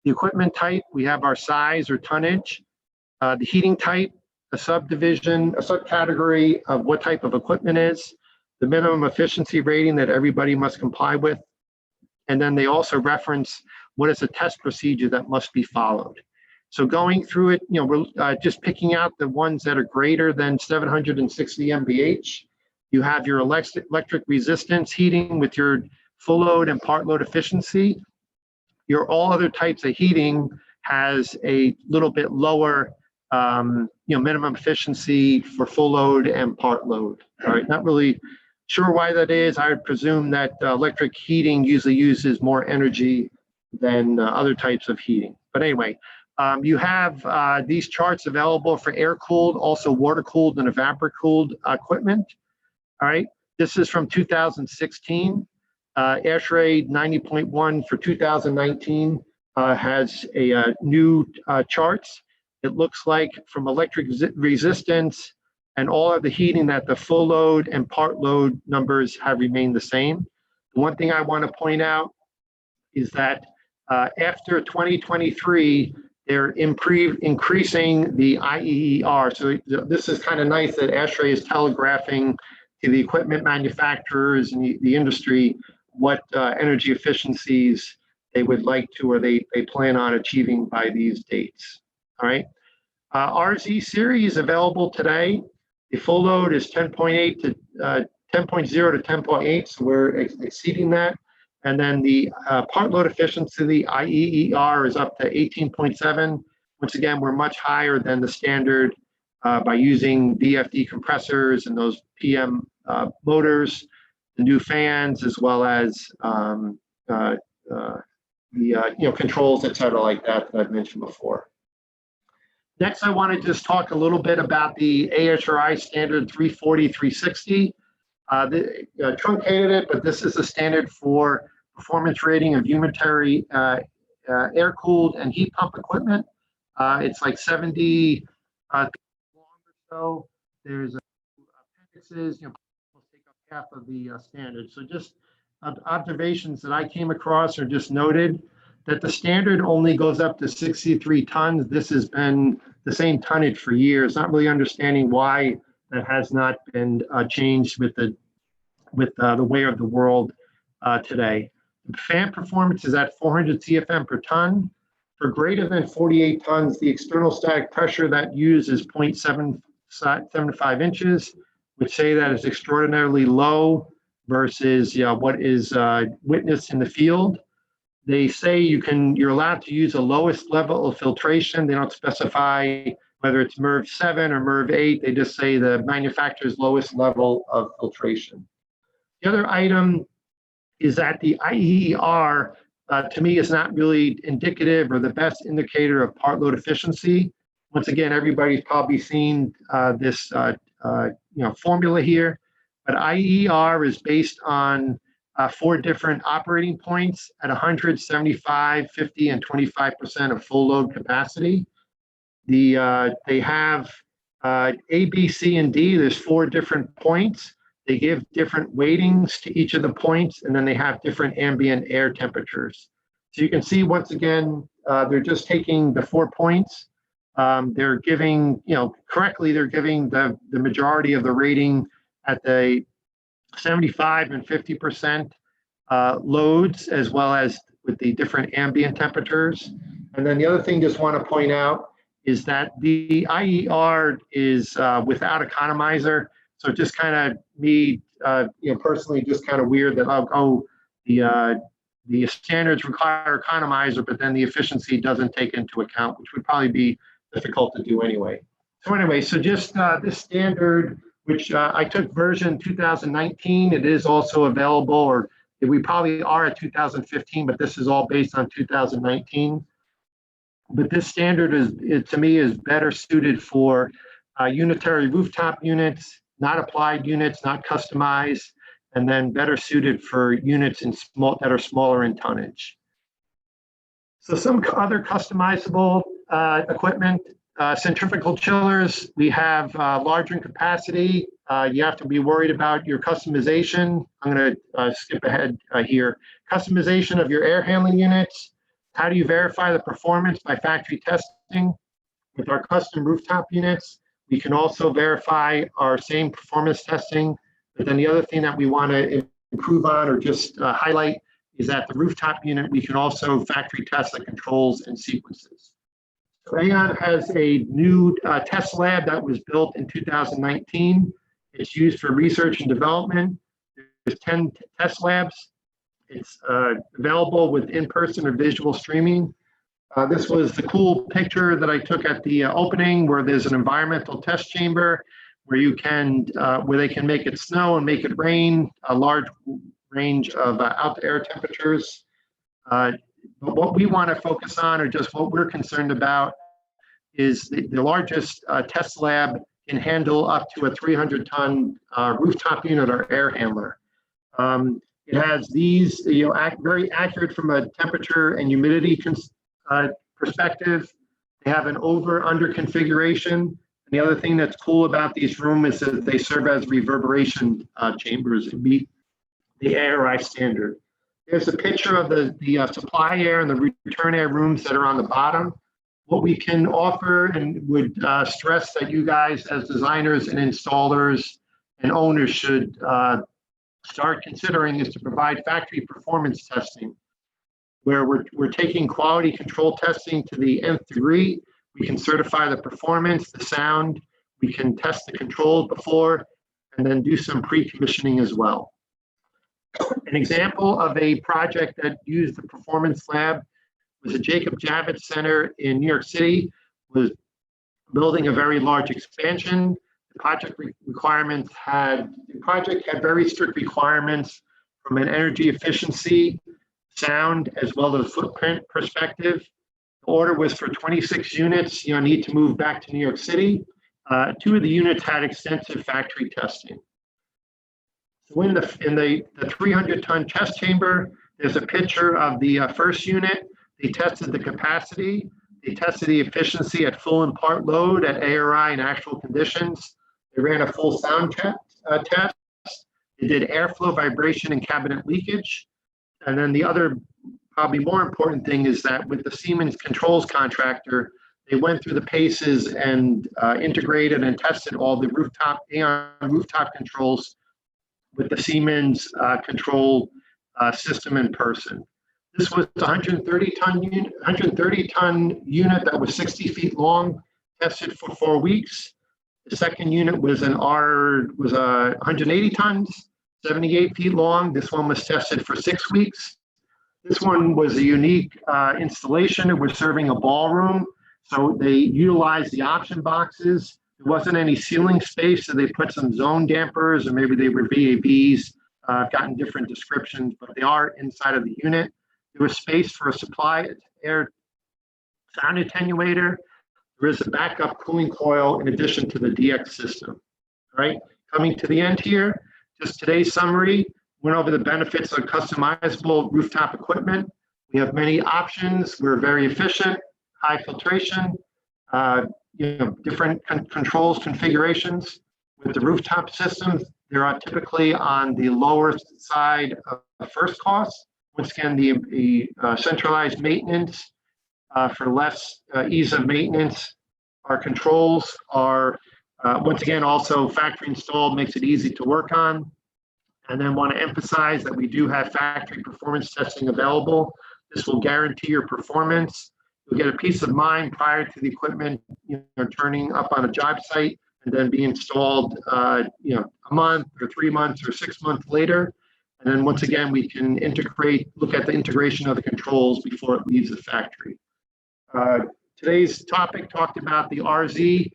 The equipment type, we have our size or tonnage. The heating type, a subdivision, a subcategory of what type of equipment is, the minimum efficiency rating that everybody must comply with. And then they also reference what is a test procedure that must be followed. So going through it, we're just picking out the ones that are greater than 760 MVH. You have your electric resistance heating with your full load and part load efficiency. Your all other types of heating has a little bit lower minimum efficiency for full load and part load. All right, not really sure why that is. I would presume that electric heating usually uses more energy than other types of heating. But anyway, you have these charts available for air-cooled, also water-cooled and evapor-cooled equipment. All right, this is from 2016. ASHRAE 90.1 for 2019 has a new charts. It looks like from electric resistance and all of the heating that the full load and part load numbers have remained the same. The one thing I want to point out is that after 2023, they're increasing the IEER. So this is kind of nice that ASHRAE is telegraphing to the equipment manufacturers and the industry what energy efficiencies they would like to or they plan on achieving by these dates. All right. RZ series available today. The full load is 10.8 to 10.0 to 10.8, so we're exceeding that. And then the part load efficiency, the IEER, is up to 18.7. Once again, we're much higher than the standard by using VFD compressors and those PM motors, the new fans, as well as the controls, et cetera, like that I've mentioned before. Next, I want to just talk a little bit about the ASHRAE standard 340-360. Truncated it, but this is a standard for performance rating of unitary air-cooled and heat pump equipment. It's like 70 long or so. There's appendixes, we'll take up half of the standard. So just observations that I came across are just noted that the standard only goes up to 63 tons. This has been the same tonnage for years, not really understanding why that has not been changed with the way of the world today. Fan performance is at 400 CFM per ton. For greater than 48 tons, the external static pressure that used is 0.75 inches, which say that is extraordinarily low versus what is witnessed in the field. They say you're allowed to use the lowest level of filtration. They don't specify whether it's MERV 7 or MERV 8, they just say the manufacturer's lowest level of filtration. The other item is that the IER, to me, is not really indicative or the best indicator of part load efficiency. Once again, everybody's probably seen this formula here, but IER is based on 4 different operating points at 100, 75, 50, and 25% of full load capacity. They have A, B, C, and D. There's 4 different points. They give different weightings to each of the points, and then they have different ambient air temperatures. So you can see, once again, they're just taking the 4 points. They're giving, correctly, they're giving the majority of the rating at the 75 and 50% loads, as well as with the different ambient temperatures. And then the other thing just want to point out is that the IER is without economizer. So just kind of me, personally, just kind of weird that, the standards require economizer, but then the efficiency doesn't take into account, which would probably be difficult to do anyway. So anyway, so just this standard, which I took version 2019, it is also available, or we probably are at 2015, but this is all based on 2019. But this standard to me, is better suited for unitary rooftop units, not applied units, not customized, and then better suited for units that are smaller in tonnage. So some other customizable equipment, centrifugal chillers, we have larger in capacity. You have to be worried about your customization. I'm going to skip ahead here. Customization of your air handling units. How do you verify the performance? By factory testing. With our custom rooftop units, we can also verify our same performance testing. But then the other thing that we want to improve on, or just highlight, is that the rooftop unit, we can also factory test the controls and sequences. So Aon has a new test lab that was built in 2019. It's used for research and development. There's 10 test labs. It's available with in-person or visual streaming. This was the cool picture that I took at the opening, where there's an environmental test chamber where you can, where they can make it snow and make it rain, a large range of out air temperatures. But what we want to focus on, or just what we're concerned about, is the largest test lab can handle up to a 300-ton rooftop unit or air handler. It has these, very accurate from a temperature and humidity perspective. They have an over/under configuration. And the other thing that's cool about these rooms is that they serve as reverberation chambers and meet the ASHRAE standard. There's a picture of the supply air and the return air rooms that are on the bottom. What we can offer, and would stress that you guys as designers and installers and owners should start considering, is to provide factory performance testing, where we're taking quality control testing to the nth degree. We can certify the performance, the sound, we can test the controls before, and then do some pre-commissioning as well. An example of a project that used the performance lab was a Jacob Javits Center in New York City, was building a very large expansion. The project had very strict requirements from an energy efficiency, sound, as well as footprint perspective. The order was for 26 units. Need to move back to New York City. 2 of the units had extensive factory testing. So in the 300-ton test chamber, there's a picture of the first unit. They tested the capacity. They tested the efficiency at full and part load at ARI and actual conditions. They ran a full sound test. They did airflow, vibration, and cabinet leakage. And then the other, probably more important thing, is that with the Siemens controls contractor, they went through the paces and integrated and tested all the Aon rooftop controls with the Siemens control system in person. This was a 130-ton unit that was 60 feet long, tested for 4 weeks. The second unit was 180 tons, 78 feet long. This one was tested for 6 weeks. This one was a unique installation. It was serving a ballroom. So they utilized the option boxes. There wasn't any ceiling space, so they put some zone dampers, or maybe they were VABs. I've gotten different descriptions, but they are inside of the unit. There was space for a supply air sound attenuator. There is a backup cooling coil in addition to the DX system. All right, coming to the end here, just today's summary, went over the benefits of customizable rooftop equipment. We have many options. We're very efficient, high filtration, different controls configurations. With the rooftop systems, they are typically on the lower side of first cost. Once again, the centralized maintenance for less ease of maintenance. Our controls are, once again, also factory installed, makes it easy to work on. And then want to emphasize that we do have factory performance testing available. This will guarantee your performance. You'll get a peace of mind prior to the equipment turning up on a job site and then be installed a month or 3 months or 6 months later. And then once again, we can look at the integration of the controls before it leaves the factory. Today's topic talked about the RZ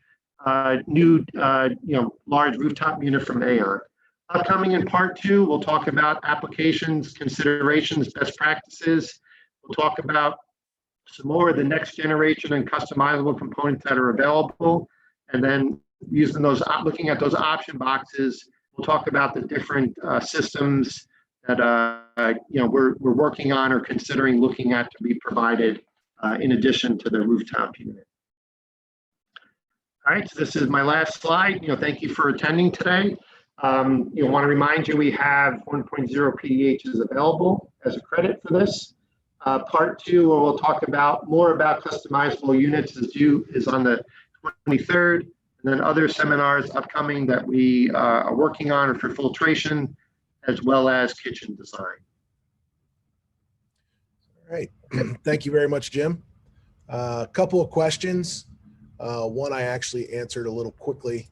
new large rooftop unit from AAON. Upcoming in part 2, we'll talk about applications, considerations, best practices. We'll talk about some more of the next generation and customizable components that are available. And then looking at those option boxes, we'll talk about the different systems that we're working on or considering looking at to be provided in addition to the rooftop unit. All right, so this is my last slide. Thank you for attending today. Want to remind you we have 1.0 PDHs available as a credit for this. Part 2, where we'll talk more about customizable units, is on the 23rd, and then other seminars upcoming that we are working on for filtration, as well as kitchen design. All right, thank you very much, Jim. A couple of questions. One I actually answered a little quickly.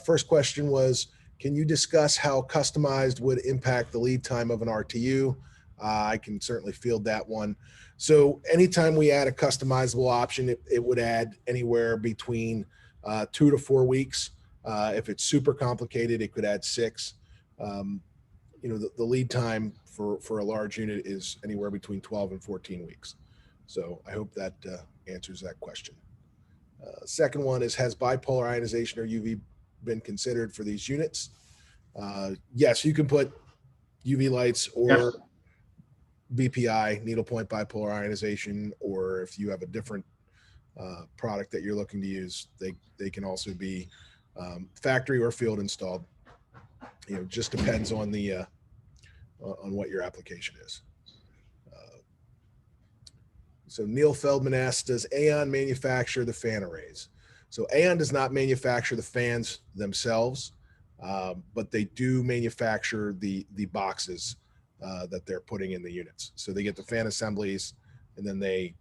First question was, can you discuss how customized would impact the lead time of an RTU? I can certainly field that one. So anytime we add a customizable option, it would add anywhere between 2 to 4 weeks. If it's super complicated, it could add 6. The lead time for a large unit is anywhere between 12 and 14 weeks. So I hope that answers that question. Second one is, has bipolar ionization or UV been considered for these units? Yes, you can put UV lights or Yes. BPI, needlepoint bipolar ionization, or if you have a different product that you're looking to use, they can also be factory or field installed. Just depends on the on what your application is. So Neil Feldman asks, does AAON manufacture the fan arrays? So AAON does not manufacture the fans themselves, but they do manufacture the boxes that they're putting in the units. So they get the fan assemblies, and then they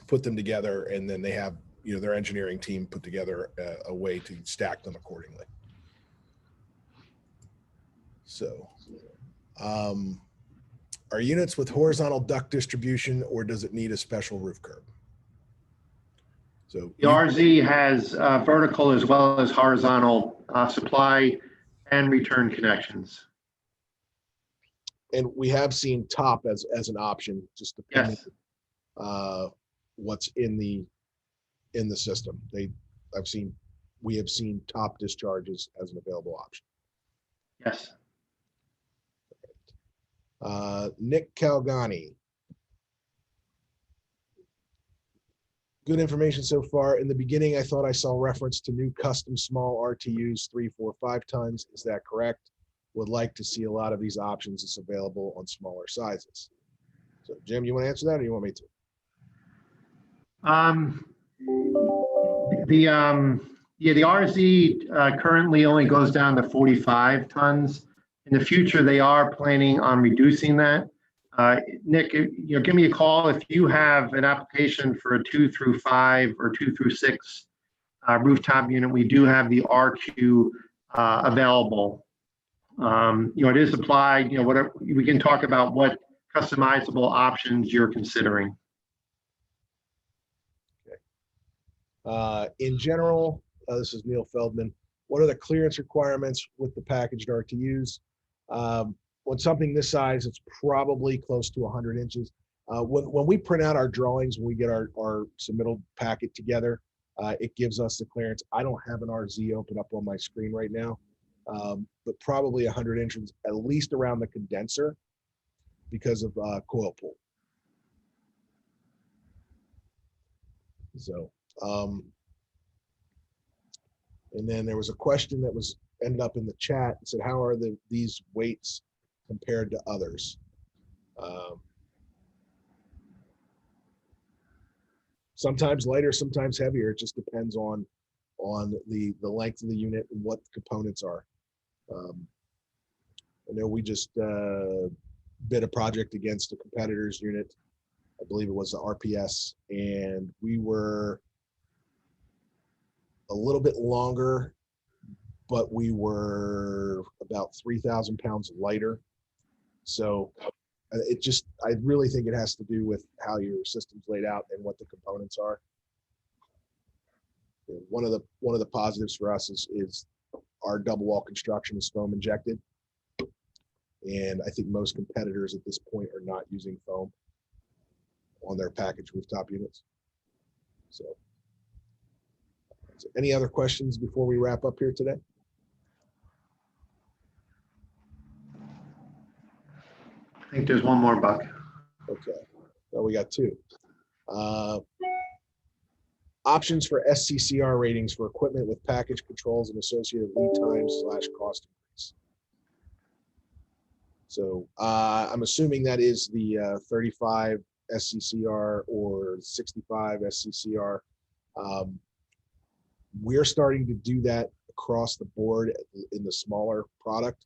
put them together, and then they have their engineering team put together a way to stack them accordingly. So are units with horizontal duct distribution, or does it need a special roof curb? So the RZ has vertical as well as horizontal supply and return connections. And we have seen top as an option, just depending Yes. What's in the system. We have seen top discharges as an available option. Yes. Nick Calgani. Good information so far. In the beginning, I thought I saw reference to new custom small RTUs, 3, 4, 5 tons. Is that correct? Would like to see a lot of these options that's available on smaller sizes. So Jim, you want to answer that, or you want me to? The RZ currently only goes down to 45 tons. In the future, they are planning on reducing that. Nick, give me a call if you have an application for a 2 through 5 or 2 through 6 rooftop unit. We do have the RQ available. It is applied. Whatever, we can talk about what customizable options you're considering. In general, this is Neil Feldman. What are the clearance requirements with the packaged RTUs? When something this size, it's probably close to 100 inches. When we print out our drawings, when we get our submittal packet together, it gives us the clearance. I don't have an RZ open up on my screen right now, but probably 100 inches, at least around the condenser because of coil pool. So, and then there was a question that was ended up in the chat. It said, how are these weights compared to others? Sometimes lighter, sometimes heavier. It just depends on the length of the unit and what the components are. I know we just bid a project against a competitor's unit. I believe it was the RPS, and we were a little bit longer, but we were about 3,000 pounds lighter. So I really think it has to do with how your system's laid out and what the components are. One of the positives for us is our double wall construction is foam injected. And I think most competitors at this point are not using foam on their packaged rooftop units. So any other questions before we wrap up here today? I think there's one more, Buck. Okay, well, we got two. Options for SCCR ratings for equipment with package controls and associated lead times / cost increase. So I'm assuming that is the 35 SCCR or 65 SCCR. We're starting to do that across the board in the smaller product.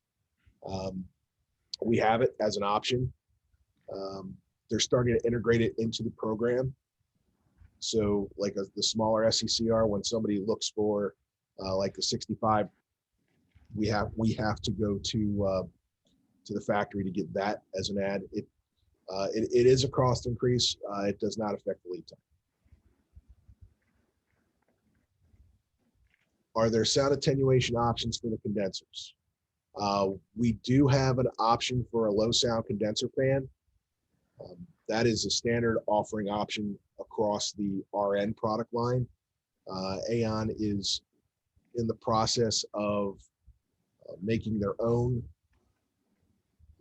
We have it as an option. They're starting to integrate it into the program. So like the smaller SCCR, when somebody looks for like the 65, we have to go to the factory to get that as an ad. It is a cost increase. It does not affect the lead time. Are there sound attenuation options for the condensers? We do have an option for a low sound condenser fan. That is a standard offering option across the RN product line. AAON is in the process of making their own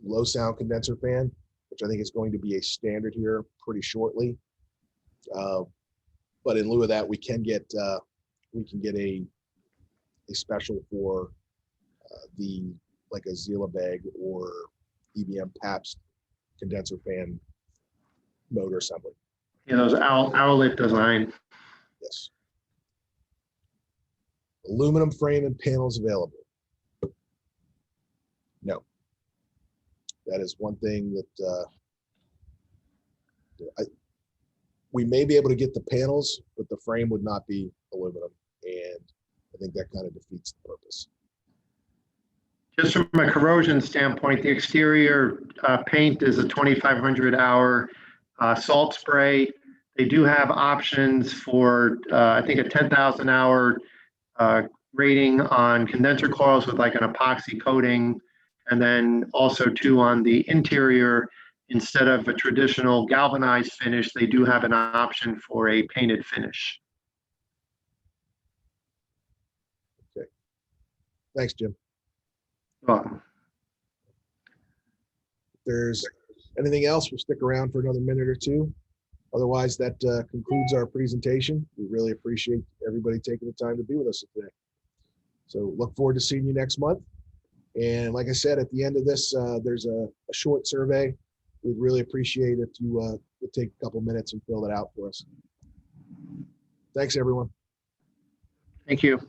low sound condenser fan, which I think is going to be a standard here pretty shortly. But in lieu of that, we can get a special for like a Zila bag or EBM Pabst condenser fan motor assembly. Yeah, those owlet design. Yes. Aluminum frame and panels available? No. That is one thing that we may be able to get the panels, but the frame would not be aluminum, and I think that kind of defeats the purpose. Just from a corrosion standpoint, the exterior paint is a 2,500 hour salt spray. They do have options for, I think, a 10,000 hour rating on condenser coils with like an epoxy coating. And then also too on the interior, instead of a traditional galvanized finish, they do have an option for a painted finish. Okay. Thanks, Jim. You're welcome. If there's anything else, we'll stick around for another minute or two. Otherwise, that concludes our presentation. We really appreciate everybody taking the time to be with us today. So look forward to seeing you next month. And like I said, at the end of this, there's a short survey. We'd really appreciate if you would take a couple minutes and fill it out for us. Thanks, everyone. Thank you.